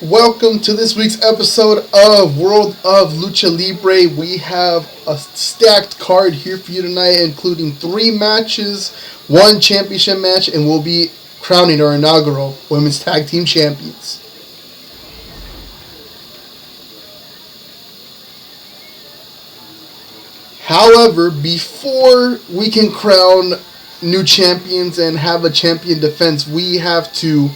Welcome to this week's episode of World of Lucha Libre. We have a stacked card here for you tonight, including 3 matches, 1 championship match, and we'll be crowning our inaugural Women's Tag Team Champions. However, before we can crown new champions and have a champion defense, we have to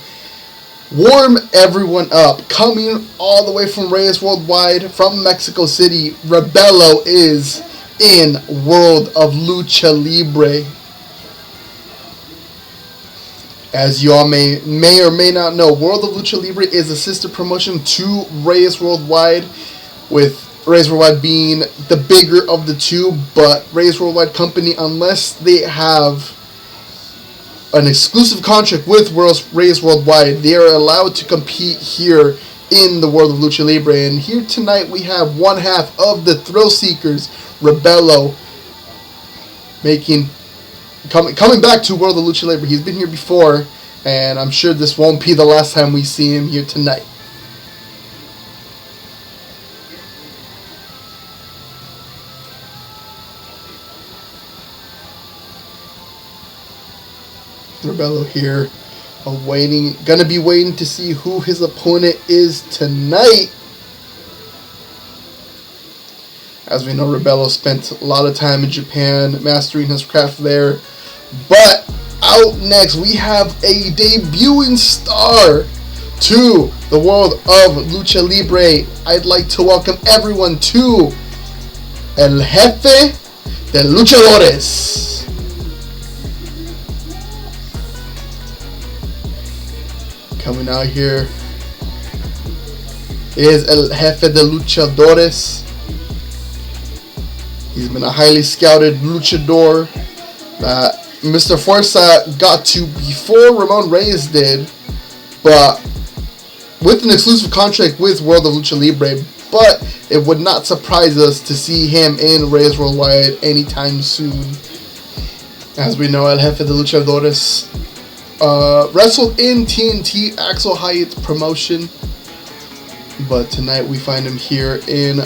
warm everyone up. Coming all the way from Reyes Worldwide, from Mexico City, Rebello is in World of Lucha Libre. As you all may or may not know, World of Lucha Libre is a sister promotion to Reyes Worldwide, with Reyes Worldwide being the bigger of the two, but Reyes Worldwide Company, unless they have an exclusive contract with Reyes Worldwide, they are allowed to compete here in the World of Lucha Libre. And here tonight we have one half of the Thrill Seekers, Rebello, coming back to World of Lucha Libre. He's been here before, and I'm sure this won't be the last time we see him here tonight. Rebello here, gonna be waiting to see who his opponent is tonight. As we know, Rebello spent a lot of time in Japan mastering his craft there. But out next, we have a debuting star to the World of Lucha Libre. I'd like to welcome everyone to El Jefe de Luchadores. Coming out here is El Jefe de Luchadores. He's been a highly scouted luchador that Mr. Fuerza got to before Ramon Reyes did, but with an exclusive contract with World of Lucha Libre. But it would not surprise us to see him in Reyes Worldwide anytime soon. As we know, El Jefe de Luchadores wrestled in TNT Axel Hyatt's promotion, but tonight we find him here in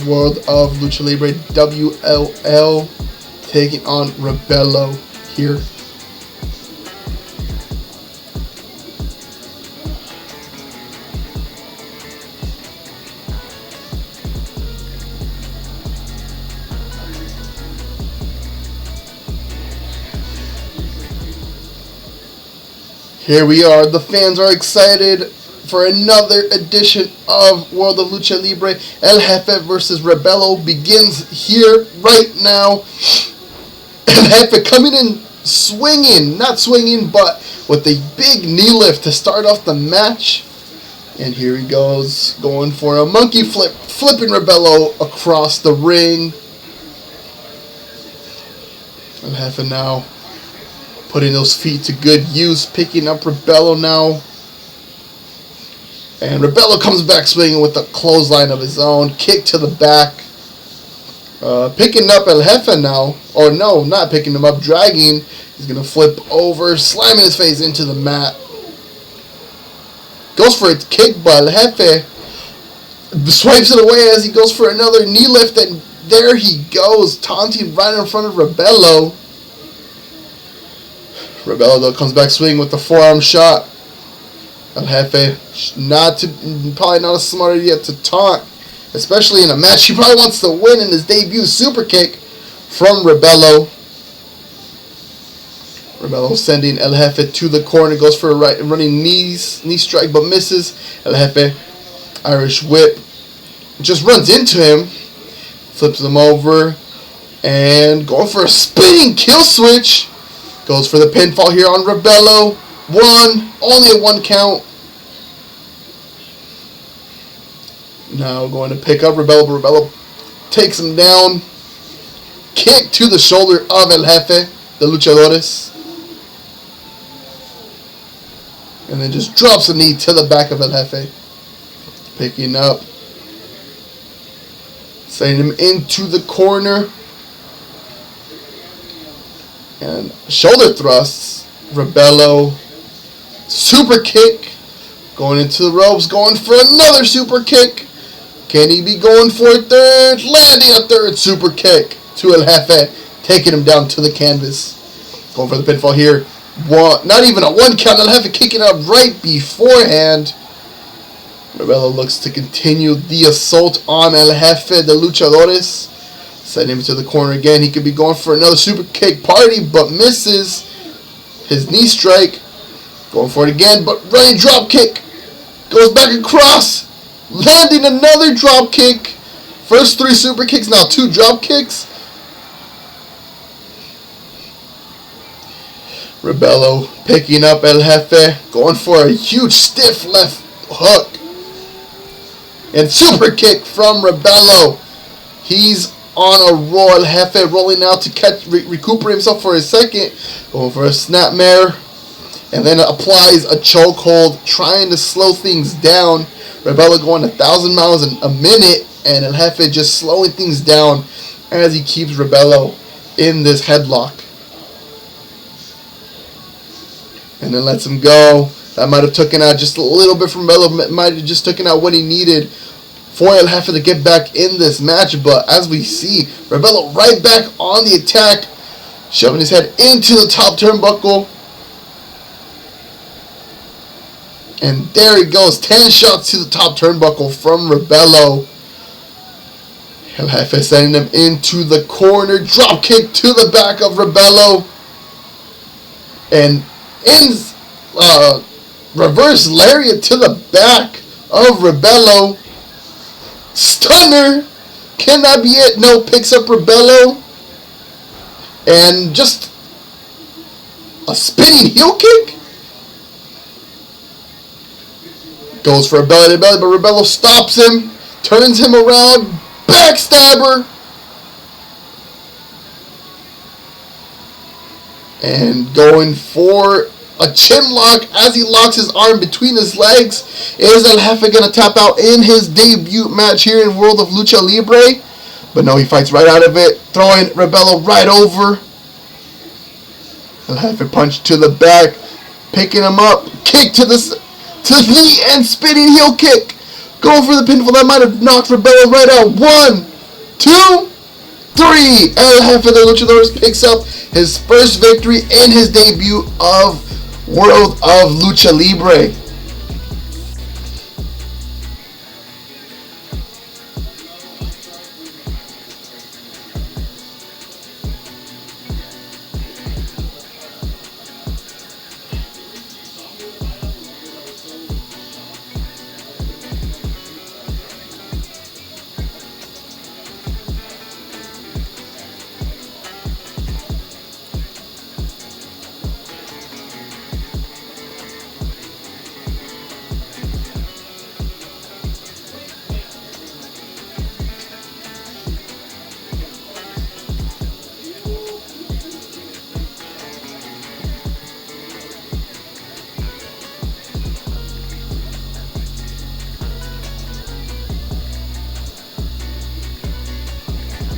World of Lucha Libre WLL, taking on Rebello here. Here we are. The fans are excited for another edition of World of Lucha Libre. El Jefe versus Rebello begins here right now. El Jefe coming in not swinging, but with a big knee lift to start off the match. And here he goes, going for a monkey flip, flipping Rebello across the ring. El Jefe now putting those feet to good use, picking up Rebello now. And Rebello comes back swinging with a clothesline of his own, kick to the back. Picking up El Jefe now. Or no, not picking him up, dragging. He's going to flip over, slamming his face into the mat. Goes for a kick, but El Jefe swipes it away as he goes for another knee lift, and there he goes, taunting right in front of Rebello. Rebello though comes back swinging with the forearm shot. El Jefe probably not a smart idea to taunt, especially in a match he probably wants to win in his debut. Super kick from Rebello. Rebello sending El Jefe to the corner, goes for a running knee strike but misses. El Jefe Irish whip, just runs into him, flips him over, and going for a spinning kill switch. Goes for the pinfall here on Rebello. Only a 1 count. Now going to pick up Rebello, but Rebello takes him down. Kick to the shoulder of El Jefe de Luchadores. And then just drops a knee to the back of El Jefe. Picking up. Sending him into the corner. And shoulder thrusts. Rebello. Super kick. Going into the ropes, going for another super kick. Can he be going for a third? Landing a third super kick to El Jefe, taking him down to the canvas. Going for the pinfall here. Not even a 1 count. El Jefe kicking out right beforehand. Rebello looks to continue the assault on El Jefe de Luchadores. Send him to the corner again. He could be going for another super kick party, but misses. His knee strike. Going for it again, but running drop kick. Goes back across. Landing another drop kick. First 3 super kicks, now 2 drop kicks. Rebello picking up El Jefe. Going for a huge stiff left hook. And super kick from Rebello. He's on a roll. El Jefe rolling out to recuperate himself for a second. Going for a snapmare. And then applies a chokehold, trying to slow things down. Rebello going 1,000 miles in a minute. And El Jefe just slowing things down as he keeps Rebello in this headlock. And then lets him go. That might have taken out just a little bit from Rebello. Might have just taken out what he needed for El Jefe to get back in this match. But as we see, Rebello right back on the attack. Shoving his head into the top turnbuckle. And there he goes. 10 shots to the top turnbuckle from Rebello. El Jefe sending him into the corner. Drop kick to the back of Rebello. And ends reverse lariat to the back of Rebello. Stunner. Can that be it? No, picks up Rebello. And just a spinning heel kick. Goes for a belly to belly, but Rebello stops him. Turns him around. Backstabber. And going for a chin lock as he locks his arm between his legs. Is El Jefe going to tap out in his debut match here in World of Lucha Libre? But no, he fights right out of it. Throwing Rebello right over. El Jefe punch to the back. Picking him up. Kick to the knee and spinning heel kick. Going for the pinfall. That might have knocked Rebello right out. 1, 2, 3. El Jefe de Luchadores picks up his first victory in his debut of World of Lucha Libre.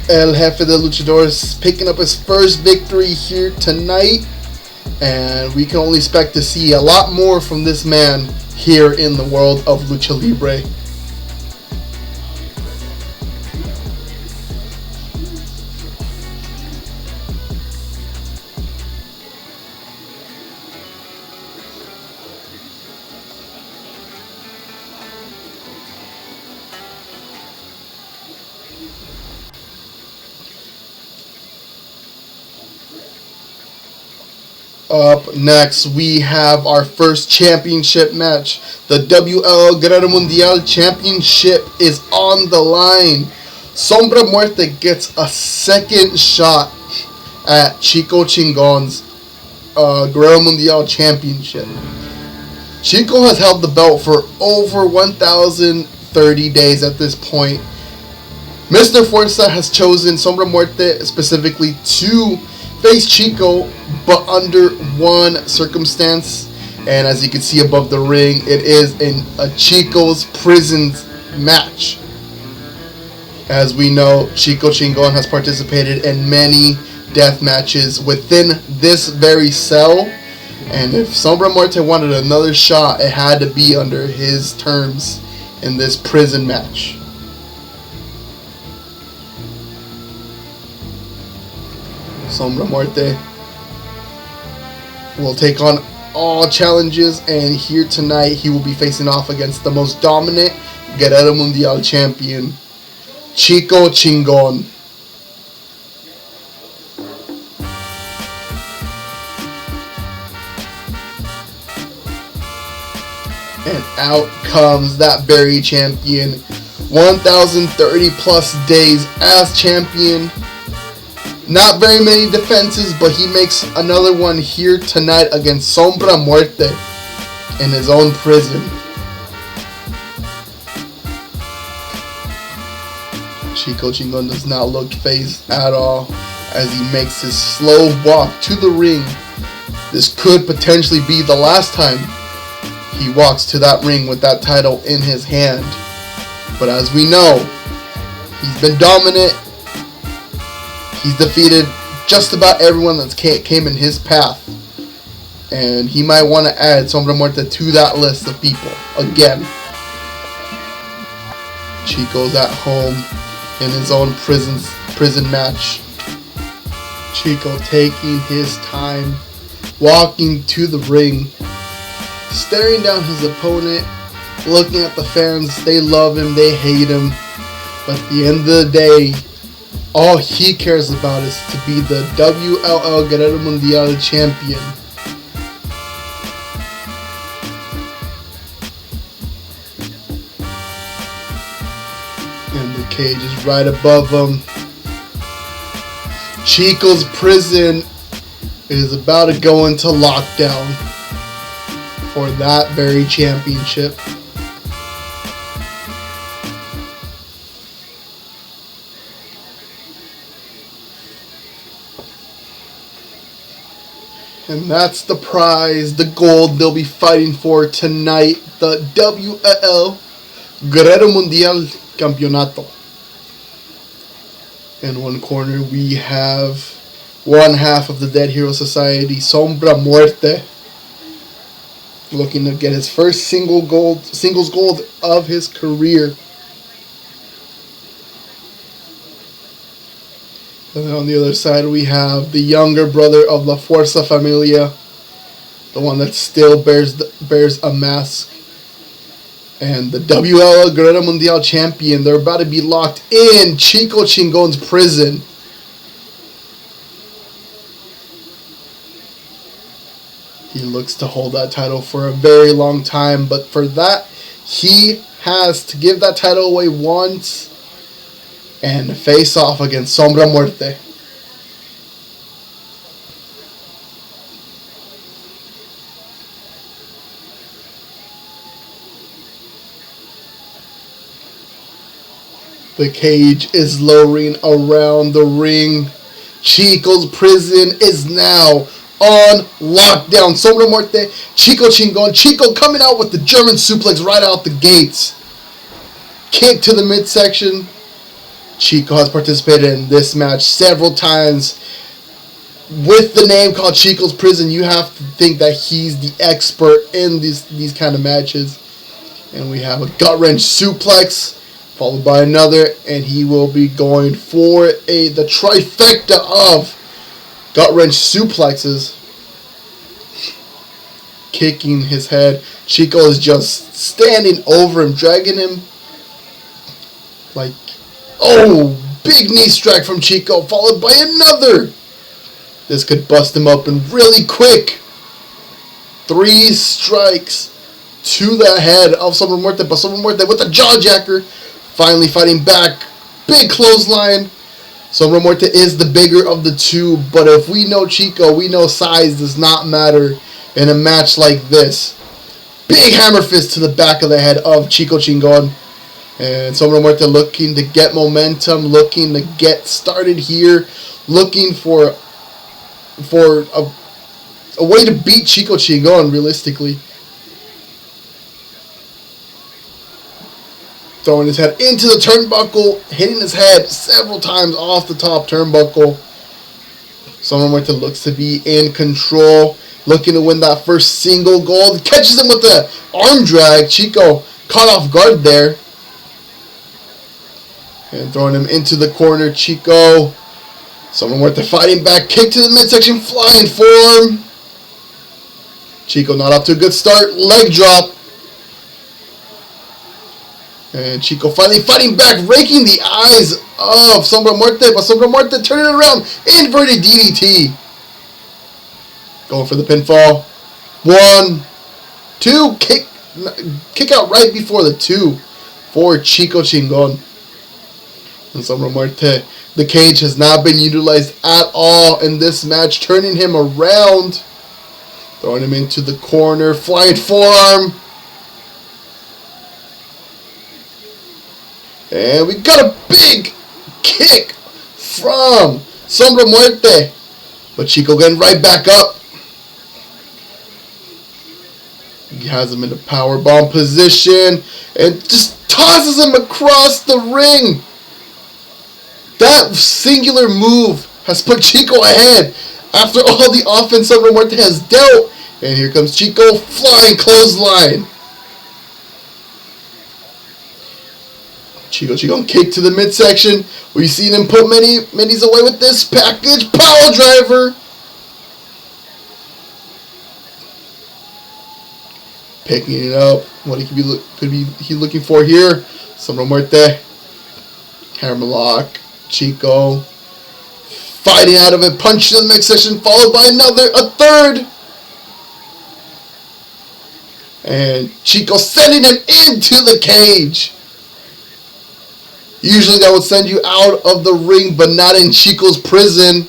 El Jefe de Luchadores picking up his first victory here tonight. And we can only expect to see a lot more from this man here in the world of Lucha Libre. Up next, we have our first championship match. The WL Guerrero Mundial Championship is on the line. Sombra Muerte gets a second shot at Chico Chingon's Guerrero Mundial Championship. Chico has held the belt for over 1,030 days at this point. Mr. Fuerza has chosen Sombra Muerte specifically to face Chico, but under one circumstance. And as you can see above the ring, it is in a Chico's Prisons match. As we know, Chico Chingon has participated in many death matches within this very cell. And if Sombra Muerte wanted another shot, it had to be under his terms in this prison match. Sombra Muerte will take on all challenges, and here tonight he will be facing off against the most dominant Guerrero Mundial champion, Chico Chingon. And out comes that very champion. 1,030 plus days as champion. Not very many defenses, but he makes another one here tonight against Sombra Muerte in his own prison. Chico Chingon does not look phased at all as he makes his slow walk to the ring. This could potentially be the last time he walks to that ring with that title in his hand. But as we know, he's been dominant. He's defeated just about everyone that came in his path. And he might want to add Sombra Muerte to that list of people again. Chico's at home in his own prison match. Chico taking his time, walking to the ring, staring down his opponent, looking at the fans. They love him, they hate him, but at the end of the day, all he cares about is to be the WLL Guerrero Mundial champion. And the cage is right above him. Chico's prison is about to go into lockdown for that very championship. And that's the prize, the gold they'll be fighting for tonight, the WLL Guerrero Mundial Campeonato. In one corner we have one half of the Dead Hero Society, Sombra Muerte, looking to get his first singles gold of his career. And then on the other side we have the younger brother of La Fuerza Familia, the one that still bears a mask, and the WL Guerrero Mundial champion. They're about to be locked in Chico Chingon's prison. He looks to hold that title for a very long time, but for that, he has to give that title away once and face off against Sombra Muerte. The cage is lowering around the ring. Chico's prison is now on lockdown. Sombra Muerte, Chico Chingon. Chico coming out with the German suplex right out the gates. Kick to the midsection. Chico has participated in this match several times. With the name called Chico's Prison, you have to think that he's the expert in these kind of matches. And we have a gut wrench suplex, followed by another, and he will be going for the trifecta of gut wrench suplexes. Kicking his head. Chico is just standing over him, dragging him like, oh, big knee strike from Chico, followed by another. This could bust him open really quick. 3 strikes to the head of Sombra Muerte, but Sombra Muerte with the jawjacker, finally fighting back. Big clothesline. Sombra Muerte is the bigger of the two, but if we know Chico, we know size does not matter in a match like this. Big hammer fist to the back of the head of Chico Chingon. And Sombra Muerte looking to get momentum, looking to get started here, looking for a way to beat Chico Chingon realistically. Throwing his head into the turnbuckle, hitting his head several times off the top turnbuckle. Sombra Muerte looks to be in control. looking to win that first single goal. Catches him with the arm drag. Chico caught off guard there. And throwing him into the corner. Chico. Someone worth the fighting back. Kick to the midsection. Flying forearm. Chico not off to a good start. Leg drop. And Chico finally fighting back, raking the eyes of Sombra Muerte, but Sombra Muerte turning it around. Inverted DDT. Going for the pinfall. 1, 2, kick out right before the 2 for Chico Chingon. And Sombra Muerte, the cage has not been utilized at all in this match, turning him around. Throwing him into the corner, flying forearm. And we got a big kick from Sombra Muerte. But Chico getting right back up. He has him in a powerbomb position and just tosses him across the ring. That singular move has put Chico ahead after all the offense Sombra Muerte has dealt. And here comes Chico, flying clothesline. Chico kick to the midsection. We've seen him put many's away with this package power driver. Picking it up. What he could be looking for here. Sombra Muerte. Hammerlock. Chico fighting out of it. Punch to the midsection, followed by a third. And Chico sending him into the cage. Usually that would send you out of the ring, but not in Chico's prison.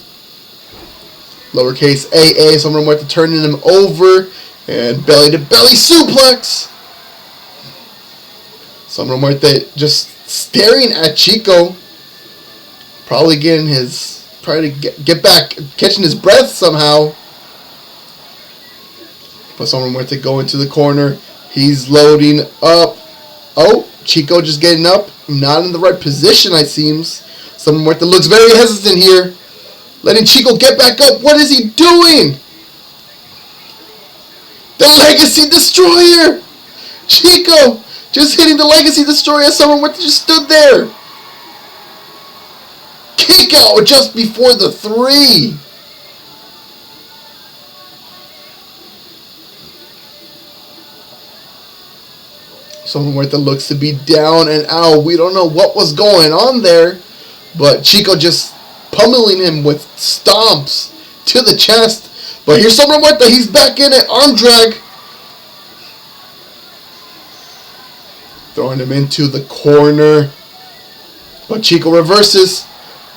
Lowercase AA, Sombra Muerte turning him over. And belly-to-belly suplex. Sombra Muerte just staring at Chico. Probably getting trying to get back, catching his breath somehow. But Sombra Muerte going to the corner. He's loading up. Oh, Chico just getting up. Not in the right position, it seems. Sombra Muerte looks very hesitant here. Letting Chico get back up. What is he doing? The Legacy Destroyer! Chico just hitting the Legacy Destroyer. Sombra Muerte just stood there. Kick out just before the 3. Sombra Muerte looks to be down and out. We don't know what was going on there, but Chico just pummeling him with stomps to the chest. But here's Sombra Muerte. He's back in it. Arm drag. Throwing him into the corner. But Chico reverses.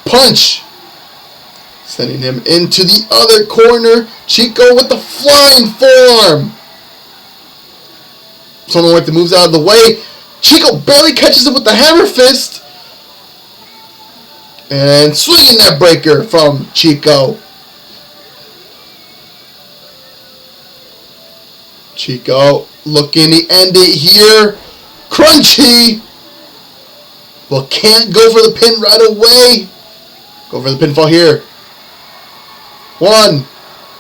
Punch. Sending him into the other corner. Chico with the flying forearm. Sombra Muerte moves out of the way. Chico barely catches him with the hammer fist. And swinging that breaker from Chico. Chico looking to end it here. Crunchy. But can't go for the pin right away. Go for the pinfall here. 1,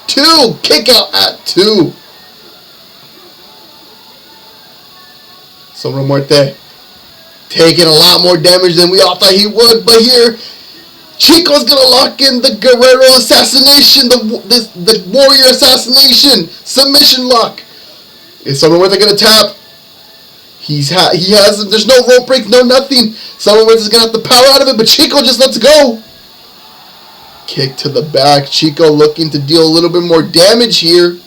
2. Kick out at 2. Sombra Muerte taking a lot more damage than we all thought he would. But here, Chico's going to lock in the Guerrero assassination. The warrior assassination. Submission lock. Is Sombra Muerte going to tap? He has. There's no rope break, no nothing. Sombra Muerte's going to have to power out of it, but Chico just lets go. Kick to the back. Chico looking to deal a little bit more damage here.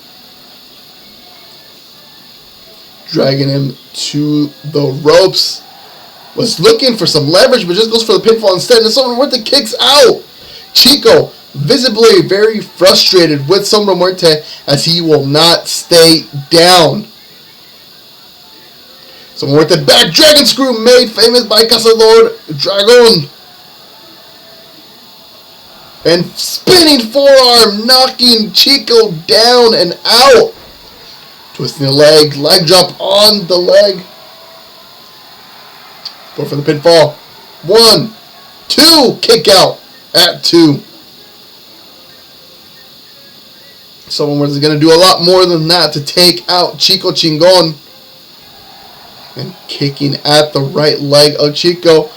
Dragging him to the ropes. Was looking for some leverage, but just goes for the pinfall instead. And Sombra Muerte kicks out. Chico visibly very frustrated with Sombra Muerte as he will not stay down. Sombra Muerte back dragon screw made famous by Cazador Dragon. And spinning forearm knocking Chico down and out. Twisting the leg drop on the leg. Go for the pinfall. 1, 2, kick out at 2. Someone was going to do a lot more than that to take out Chico Chingon. And kicking at the right leg of Chico.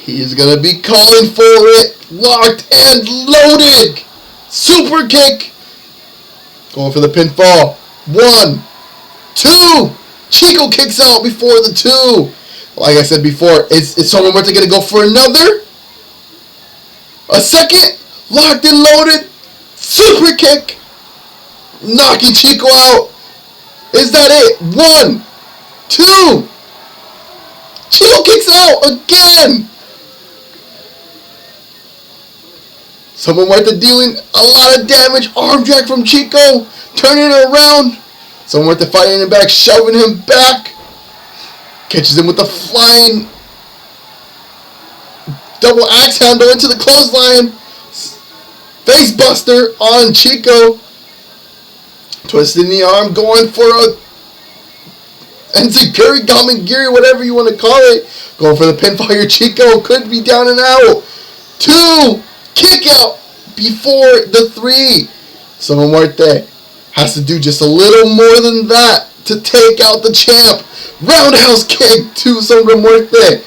He's going to be calling for it. Locked and loaded. Super kick. Going for the pinfall. 1, 2. Chico kicks out before the 2. Like I said before, is Sombra Muerte going to go for another? A second. Locked and loaded. Super kick. Knocking Chico out. Is that it? 1, 2. Chico kicks out again. Sombra Muerte dealing a lot of damage. Arm drag from Chico. Turning it around. Sombra Muerte fighting him back. Shoving him back. Catches him with a flying double axe handle into the clothesline. Face buster on Chico. Twisting the arm. Going for a Enziguri, Gamengiri, whatever you want to call it. Going for the pinfall here. Chico could be down and out. 2. Kick out before the 3. Sombra Muerte has to do just a little more than that to take out the champ. Roundhouse kick to Sombra Muerte.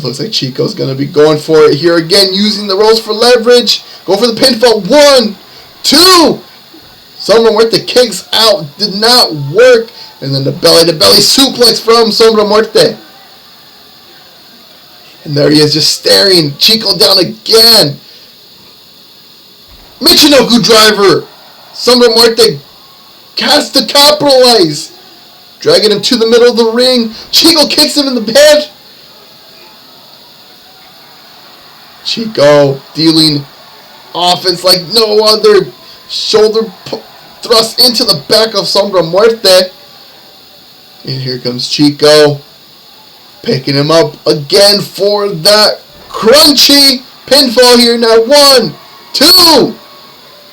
Looks like Chico's going to be going for it here again, using the ropes for leverage. Go for the pinfall. 1, 2. Sombra Muerte kicks out. Did not work. And then the belly-to-belly suplex from Sombra Muerte. And there he is, just staring Chico down again. Michinoku driver. Sombra Muerte has to capitalize. Dragging him to the middle of the ring. Chico kicks him in the head. Chico dealing offense like no other. Shoulder thrust into the back of Sombra Muerte. And here comes Chico. Picking him up again for that crunchy pinfall here. Now 1, 2,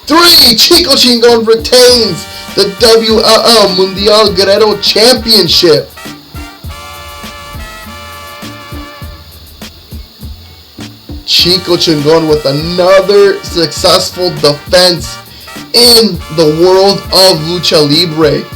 3. Chico Chingon retains the WLL Mundial Guerrero Championship. Chico Chingon with another successful defense in the world of Lucha Libre.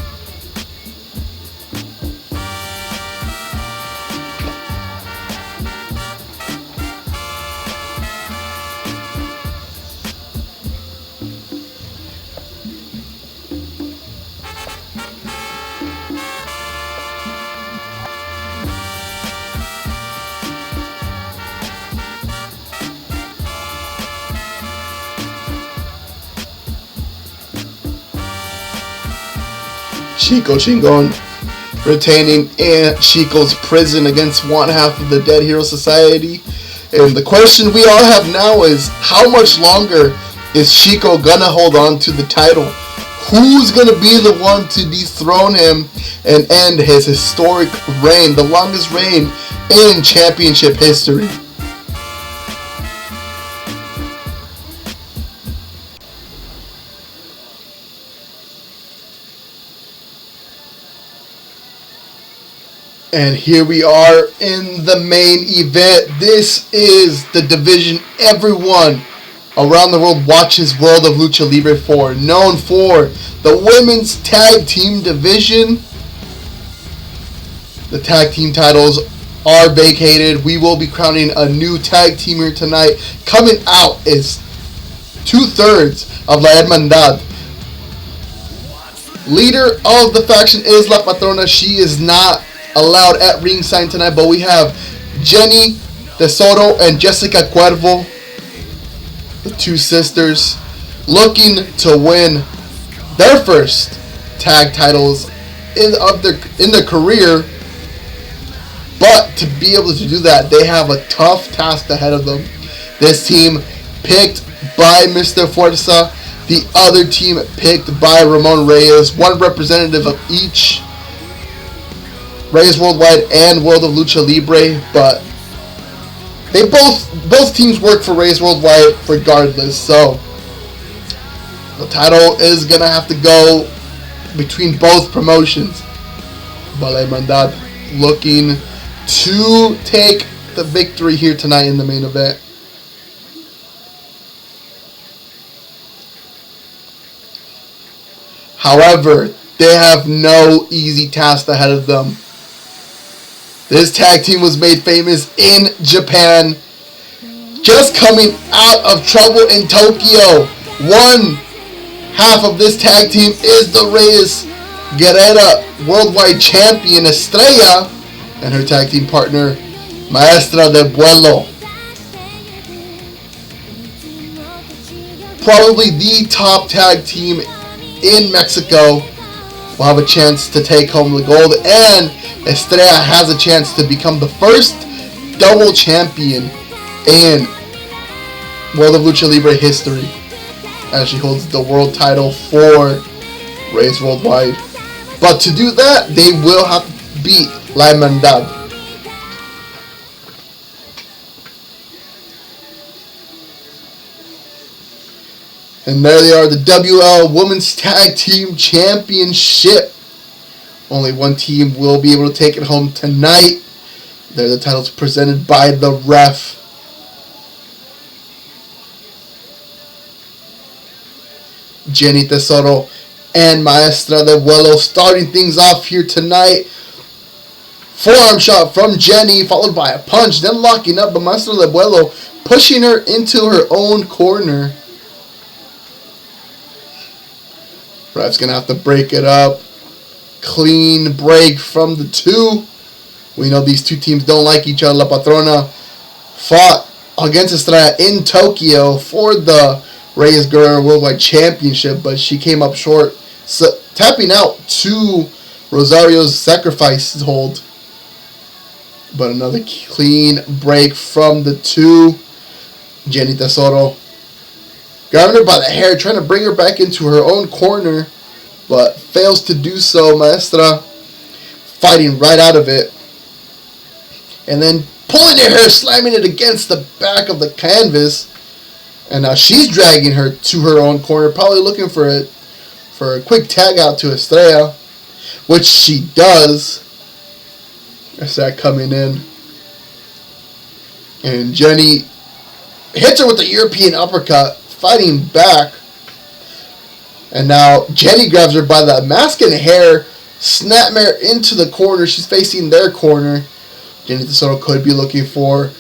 Chico Chingon retaining in Chico's prison against one half of the Dead Hero Society. And the question we all have now is, how much longer is Chico gonna hold on to the title? Who's gonna be the one to dethrone him and end his historic reign, the longest reign in championship history? And here we are in the main event. This is the division everyone around the world watches World of Lucha Libre for. Known for the women's tag team division. The tag team titles are vacated. We will be crowning a new tag team here tonight. Coming out is 2/3 of La Hermandad. Leader of the faction is La Patrona. She is not allowed at ringside tonight, but we have Jenny Tesoro and Jessica Cuervo, the two sisters, looking to win their first tag titles in their career. But to be able to do that, they have a tough task ahead of them. This team picked by Mr. Fuerza, the other team picked by Ramon Reyes, one representative of each. Reyes Worldwide and World of Lucha Libre, but they both teams work for Reyes Worldwide regardless, so the title is gonna have to go between both promotions. But La Hermandad looking to take the victory here tonight in the main event. However, they have no easy task ahead of them. This tag team was made famous in Japan, just coming out of trouble in Tokyo. One half of this tag team is the Reyes Worldwide Champion Estrella and her tag team partner Maestra de Vuelo. Probably the top tag team in Mexico will have a chance to take home the gold, and Estrella has a chance to become the first double champion in World of Lucha Libre history, as she holds the world title for Reyes Worldwide. But to do that, they will have to beat La Hermandad. And there they are, the WL Women's Tag Team Championship. Only one team will be able to take it home tonight. They're the titles presented by the ref. Jenny Tesoro and Maestra de Vuelo starting things off here tonight. Forearm shot from Jenny, followed by a punch, then locking up, but Maestra de Vuelo pushing her into her own corner. Ref's going to have to break it up. Clean break from the two. We know these two teams don't like each other. La Patrona fought against Estrella in Tokyo for the Reyes Worldwide Championship, but she came up short, tapping out to Rosario's sacrifice hold. But another clean break from the two. Jenny Tesoro grabbing her by the hair, trying to bring her back into her own corner, but fails to do so. Maestra fighting right out of it. And then pulling her hair, slamming it against the back of the canvas. And now she's dragging her to her own corner, probably looking for a quick tag out to Estrella, which she does. Estrella coming in. And Jenny hits her with the European uppercut, fighting back. And now Jenny grabs her by the mask and hair, snapmare into the corner. She's facing their corner. Jenny Tesoro could be looking for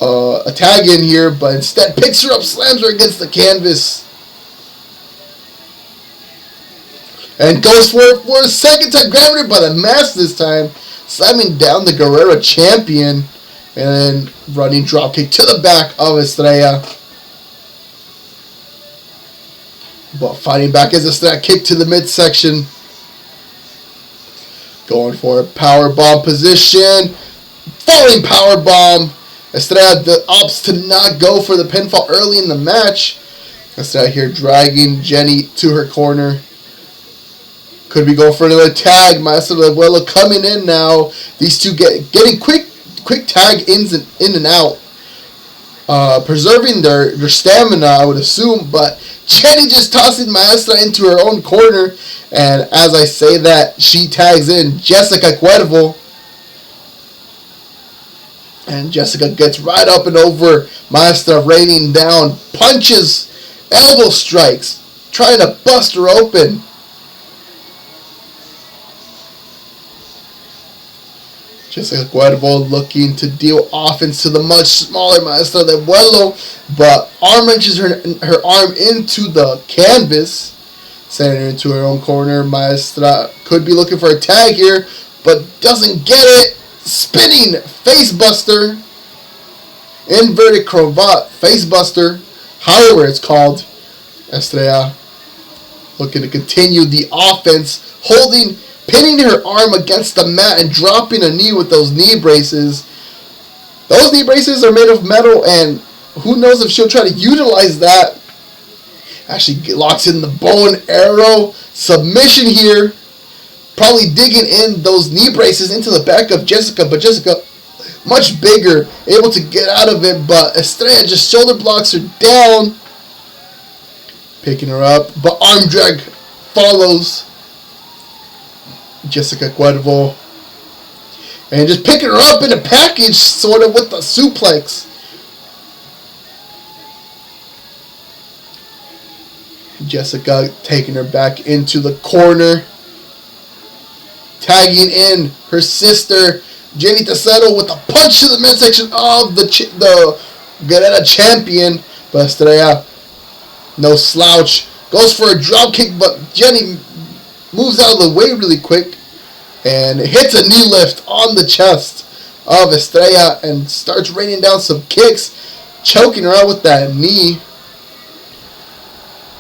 a tag in here, but instead picks her up, slams her against the canvas, and goes for it for a second time, grabbing her by the mask this time, slamming down the Guerrero champion, and then running dropkick to the back of Estrella. But fighting back as Estrella kick to the midsection. Going for a powerbomb position. Falling powerbomb. Estrella opts to not go for the pinfall early in the match. Estrella here dragging Jenny to her corner. Could be going for another tag. Maestra de Vuelo coming in now. These two getting quick tag in and out. Preserving their stamina, I would assume, but Jenny just tossing Maestra into her own corner, and as I say that, she tags in Jessica Cuervo, and Jessica gets right up and over Maestra, raining down punches, elbow strikes, trying to bust her open. Jessica Cuervo looking to deal offense to the much smaller Maestra de Vuelo, but arm wrenches her arm into the canvas, sending her into her own corner. Maestra could be looking for a tag here, but doesn't get it. Spinning facebuster, inverted cravat facebuster, however it's called. Estrella looking to continue the offense, pinning her arm against the mat and dropping a knee with those knee braces. Those knee braces are made of metal, and who knows if she'll try to utilize that. As she locks in the bow and arrow submission here. Probably digging in those knee braces into the back of Jessica, but Jessica much bigger, able to get out of it, but Estrella just shoulder blocks her down. Picking her up, but arm drag follows Jessica Cuervo, and just picking her up in a package, sort of with the suplex. Jessica taking her back into the corner. Tagging in her sister, Jenny Tesoro, with a punch to the midsection of the Guerrera champion. But Estrella, no slouch, goes for a drop kick, but Jenny moves out of the way really quick and hits a knee lift on the chest of Estrella and starts raining down some kicks, choking her out with that knee.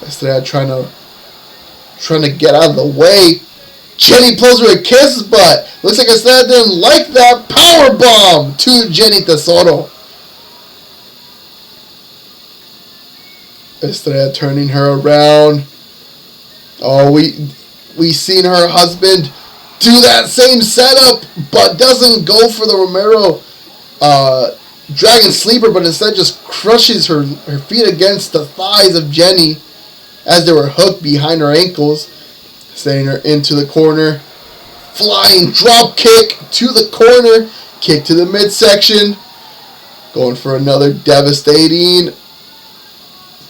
Estrella trying to get out of the way. Jenny pulls her a kiss, but looks like Estrella didn't like that power bomb to Jenny Tesoro. Estrella turning her around. Oh, we seen her husband do that same setup, but doesn't go for the Romero Dragon Sleeper, but instead just crushes her feet against the thighs of Jenny as they were hooked behind her ankles, sending her into the corner. Flying drop kick to the corner, kick to the midsection, going for another devastating.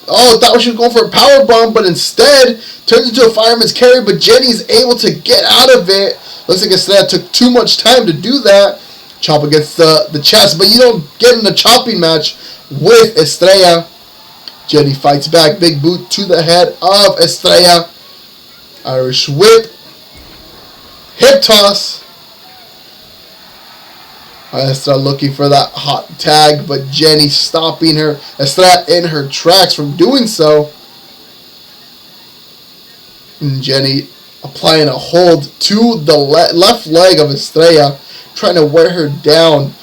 Oh, I thought she was going for a power bomb, but instead turns into a fireman's carry. But Jenny's able to get out of it. Looks like Estrella took too much time to do that. Chop against the chest, but you don't get in a chopping match with Estrella. Jenny fights back. Big boot to the head of Estrella. Irish whip. Hip toss. Estrella looking for that hot tag, but Jenny stopping her. Estrella in her tracks from doing so. And Jenny applying a hold to the left leg of Estrella, trying to wear her down.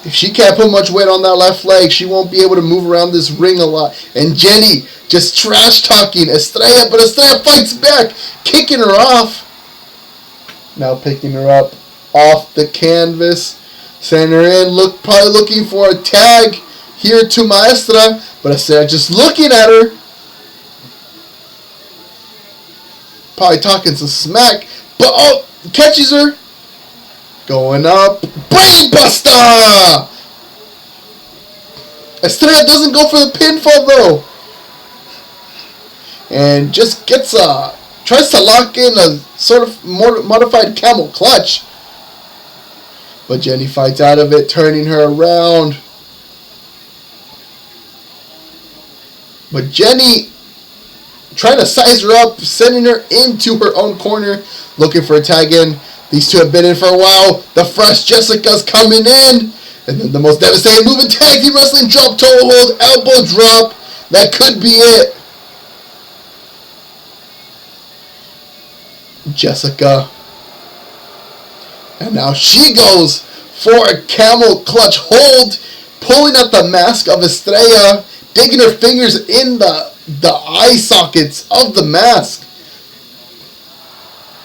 If she can't put much weight on that left leg, she won't be able to move around this ring a lot. And Jenny just trash talking Estrella, but Estrella fights back, kicking her off. Now picking her up off the canvas. Sending her in, probably looking for a tag here to Maestra, but Estrella just looking at her. Probably talking some smack, but oh, catches her. Going up, brain buster! Estrella doesn't go for the pinfall though. And just tries to lock in a sort of modified camel clutch. But Jenny fights out of it, turning her around. But Jenny trying to size her up, sending her into her own corner, looking for a tag in. These two have been in for a while. The fresh Jessica's coming in. And then the most devastating move in tag team wrestling, drop toe hold, elbow drop. That could be it. Jessica. And now she goes for a camel clutch hold, pulling at the mask of Estrella, digging her fingers in the eye sockets of the mask.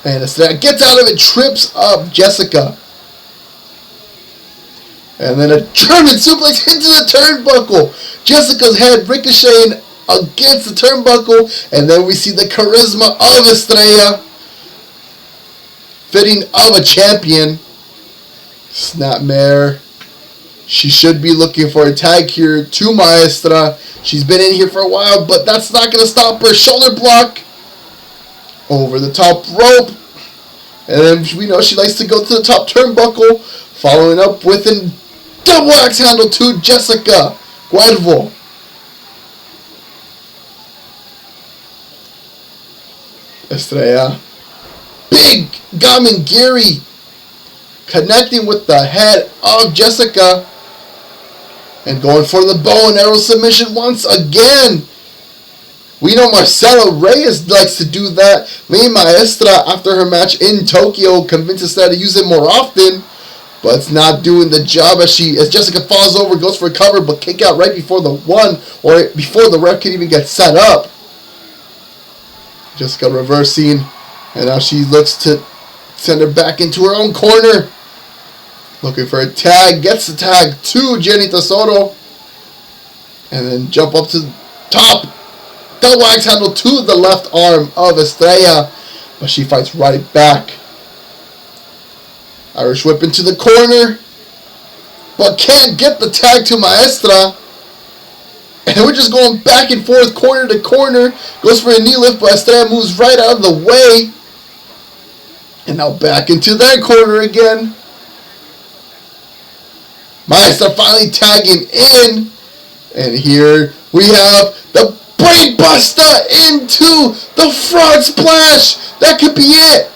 And Estrella gets out of it, trips up Jessica. And then a German suplex into the turnbuckle. Jessica's head ricocheting against the turnbuckle. And then we see the charisma of Estrella, fitting of a champion. Snapmare. She should be looking for a tag here to Maestra. She's been in here for a while, but that's not going to stop her. Shoulder block. Over the top rope. And then we know she likes to go to the top turnbuckle. Following up with a double axe handle to Jessica Cuervo. Estrella. Big Gamengiri connecting with the head of Jessica. And going for the bow and arrow submission once again. We know Marcelo Reyes likes to do that. Me Maestra, after her match in Tokyo, convinces her to use it more often. But it's not doing the job as Jessica falls over, goes for a cover, but kick out right before the one, or before the ref can even get set up. Jessica reversing. And now she looks to send her back into her own corner. Looking for a tag. Gets the tag to Jenny Tesoro. And then jump up to the top. Double axe handle to the left arm of Estrella. But she fights right back. Irish whip into the corner. But can't get the tag to Maestra. And we're just going back and forth, corner to corner. Goes for a knee lift, but Estrella moves right out of the way. And now back into their corner again. Maestra finally tagging in. And here we have the brain buster into the frog splash. That could be it.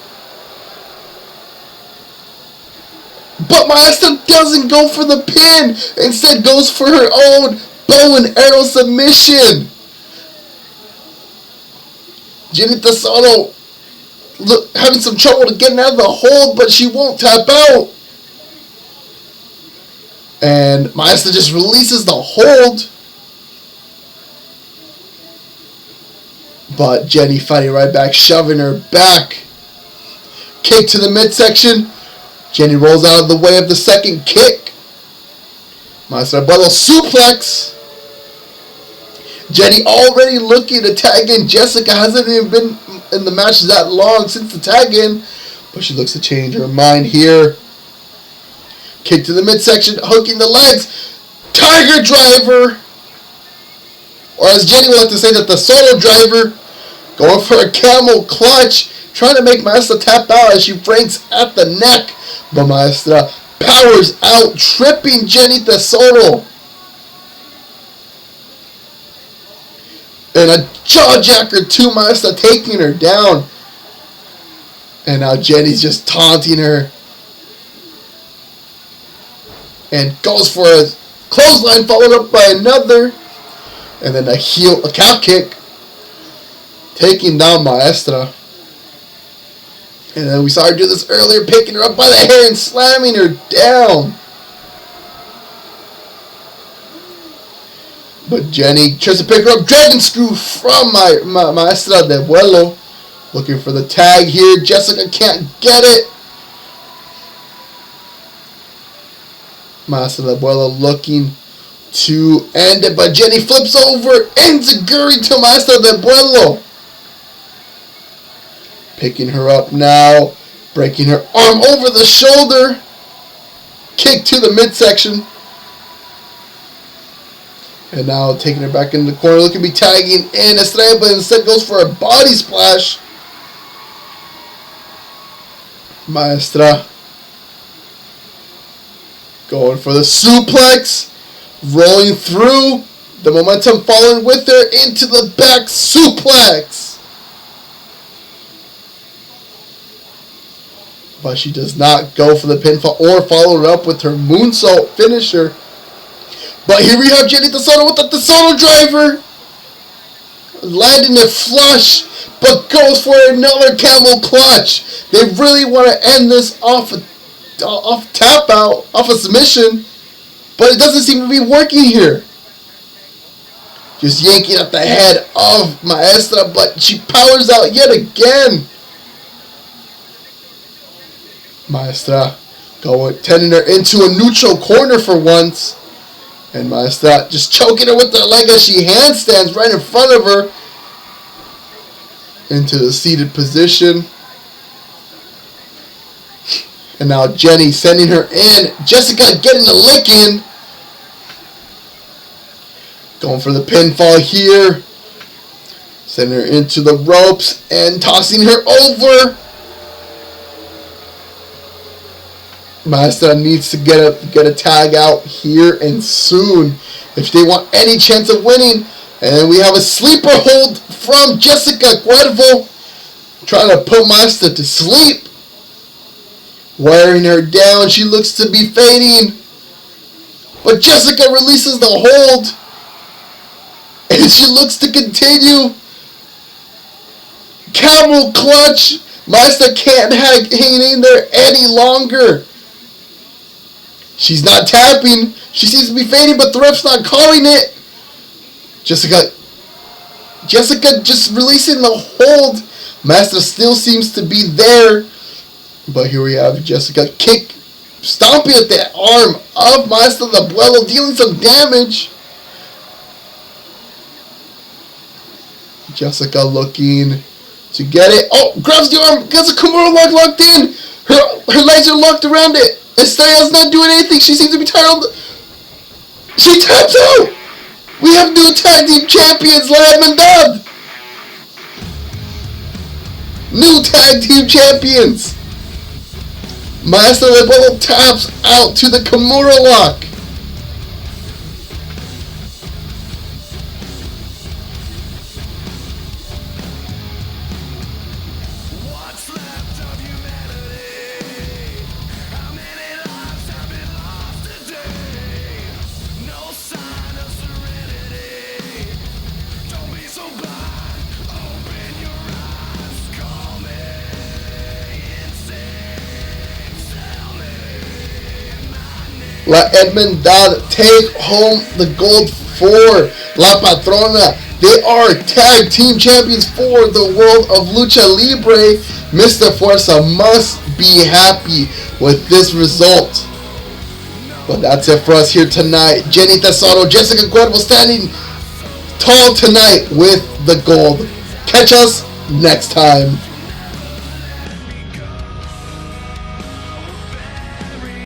But Maestra doesn't go for the pin. Instead goes for her own bow and arrow submission. Jenny Tesoro having some trouble to getting out of the hold, but she won't tap out. And Maestra just releases the hold. But Jenny fighting right back, shoving her back. Kick to the midsection. Jenny rolls out of the way of the second kick. Maestra Abuelo suplex. Jenny already looking to tag in. Jessica hasn't even been in the match that long since the tag in, but she looks to change her mind here. Kick to the midsection, hooking the legs. Tiger driver. Or as Jenny would like to say, that the solo driver. Going for a camel clutch. Trying to make Maestra tap out as she breaks at the neck. But Maestra powers out, tripping Jenny Tesoro. And a jawjacker to Maestra, taking her down. And now Jenny's just taunting her. And goes for a clothesline, followed up by another. And then a calf kick. Taking down Maestra. And then we saw her do this earlier, picking her up by the hair and slamming her down. But Jenny tries to pick her up. Dragon screw from Maestra de Abuelo. Looking for the tag here. Jessica can't get it. Maestra de Abuelo looking to end it. But Jenny flips over. Enziguri to Maestra de Abuelo. Picking her up now. Breaking her arm over the shoulder. Kick to the midsection. And now taking her back in the corner, looking to be tagging in Estrella, but instead goes for a body splash. Maestra going for the suplex, rolling through, the momentum following with her into the back suplex. But she does not go for the pinfall or follow it up with her moonsault finisher. But here we have Jenny Tesoro with the Tesoro driver. Landing it flush, but goes for another camel clutch. They really want to end this off tap out, off a submission. But it doesn't seem to be working here. Just yanking at the head of Maestra, but she powers out yet again. Maestra tending her into a neutral corner for once. And Maestra just choking her with the leg as she handstands right in front of her into the seated position. And now Jenny sending her in. Jessica getting the lick in. Going for the pinfall here. Sending her into the ropes and tossing her over. Maestra needs to get a tag out here and soon if they want any chance of winning. And then we have a sleeper hold from Jessica Cuervo, trying to put Maestra to sleep. Wearing her down, she looks to be fading. But Jessica releases the hold. And she looks to continue. Camel clutch. Maestra can't hang in there any longer. She's not tapping. She seems to be fading, but the ref's not calling it. Jessica just releasing the hold. Maestra still seems to be there. But here we have Jessica stomping at the arm of Maestra de Abuelo, dealing some damage. Jessica looking to get it. Oh, grabs the arm, gets a Kimura lock locked in. Her legs are locked around it. Estrella's not doing anything. She seems to be tired. She taps out. We have new tag team champions, La Hermandad! New tag team champions! Maestro Lebolo taps out to the Kimura lock. La Hermandad take home the gold for La Patrona. They are tag team champions for the world of Lucha Libre. Mr. Fuerza must be happy with this result. But that's it for us here tonight. Jenny Tesoro, Jessica Cuervo standing tall tonight with the gold. Catch us next time.